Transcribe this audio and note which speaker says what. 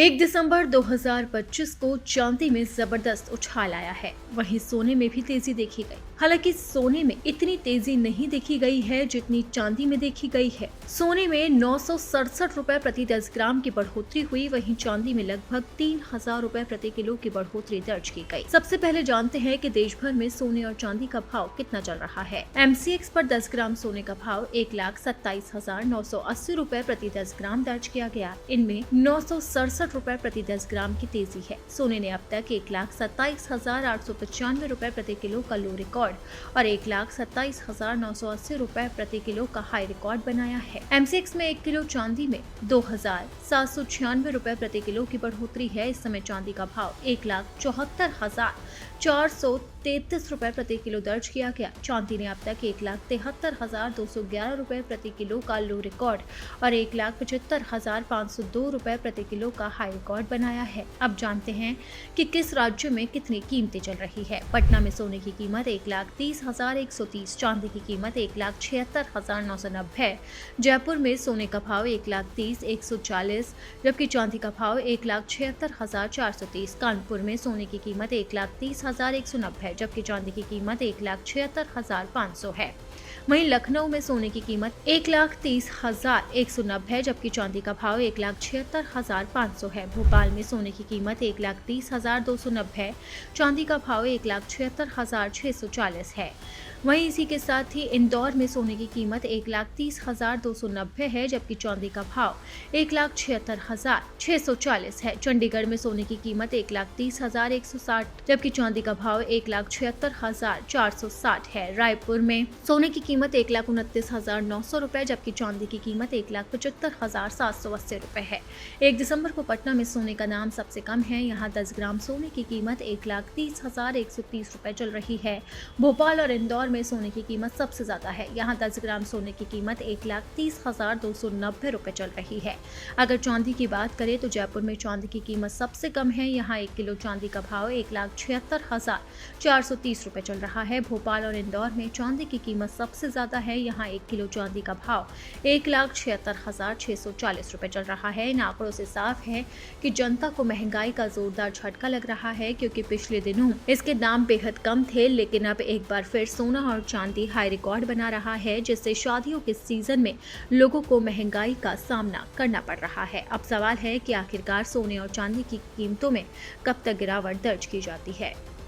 Speaker 1: 1 दिसंबर 2025 को चांदी में जबरदस्त उछाल आया है। वहीं सोने में भी तेजी देखी गई। हालांकि सोने में इतनी तेजी नहीं देखी गई है जितनी चांदी में देखी गई है। सोने में 967 रुपए प्रति 10 ग्राम की बढ़ोतरी हुई, वहीं चांदी में लगभग 3000 रुपए प्रति किलो की बढ़ोतरी दर्ज की गई। सबसे पहले जानते हैं कि देश भर में सोने और चांदी का भाव कितना चल रहा है। MCX पर 10 ग्राम सोने का भाव 1,27,980 रुपए प्रति 10 ग्राम दर्ज किया गया। इनमें 967 रुपए प्रति 10 ग्राम की तेजी है। सोने ने अब तक 1,27,895 रुपए प्रति किलो का लो रिकॉर्ड और 1,27,980 रुपए प्रति किलो का हाई रिकॉर्ड बनाया है। MCX में 1 किलो चांदी में 2,796 रुपए प्रति किलो की बढ़ोतरी है। इस समय चांदी का भाव 1,74,433 रुपए प्रति किलो दर्ज किया गया। चांदी ने अब तक 1,73,211 रुपए प्रति किलो का लो रिकॉर्ड और 1,75,502 रुपए प्रति किलो का हाई रिकॉर्ड बनाया है। अब जानते हैं कि किस राज्य में कितनी कीमतें चल रही है। पटना में सोने की कीमत 1,30,130, चांदी की कीमत 1,76,990, जयपुर में सोने का भाव 1,30,140 जबकि चांदी का भाव 1,76,430, कानपुर में सोने की कीमत 1,30,190 जबकि चांदी की कीमत 1,76,500 है। वहीं लखनऊ में सोने की कीमत 1,30,190 जबकि चांदी का भाव 1,76,500 है। भोपाल में सोने की कीमत 1,30,290, चांदी का भाव 1,76,640 है। वहीं इसी के साथ ही इंदौर में सोने की कीमत 1,30,290 है जबकि चांदी का भाव 1,76,640 है। चंडीगढ़ में सोने की कीमत 1,30,160 जबकि चांदी का भाव 1,76,460 है। रायपुर में सोने की कीमत 1,29,900 रुपए जबकि चांदी की कीमत 1,75,780 रुपए है। 1 दिसंबर को पटना में सोने का दाम सबसे कम है। यहाँ 10 ग्राम सोने की कीमत 1,30,130 रुपए चल रही है। भोपाल और इंदौर में सोने की कीमत सबसे ज्यादा है। यहाँ 10 ग्राम सोने की कीमत 1,30,290 रुपए चल रही है। अगर चांदी की बात करें तो जयपुर में चांदी की कीमत सबसे कम है। यहाँ 1 किलो चांदी का भाव 1,76,430 रुपए चल रहा है। भोपाल और इंदौर में चांदी की कीमत सबसे ज्यादा है। यहाँ 1 किलो चांदी का भाव 1,76,640 रुपए चल रहा है। इन आंकड़ों से साफ है कि जनता को महंगाई का जोरदार झटका लग रहा है, क्योंकि पिछले दिनों इसके दाम बेहद कम थे, लेकिन अब एक बार फिर सोना और चांदी हाई रिकॉर्ड बना रहा है, जिससे शादियों के सीजन में लोगों को महंगाई का सामना करना पड़ रहा है। अब सवाल है कि आखिरकार सोने और चांदी की कीमतों में कब तक गिरावट दर्ज की जाती है।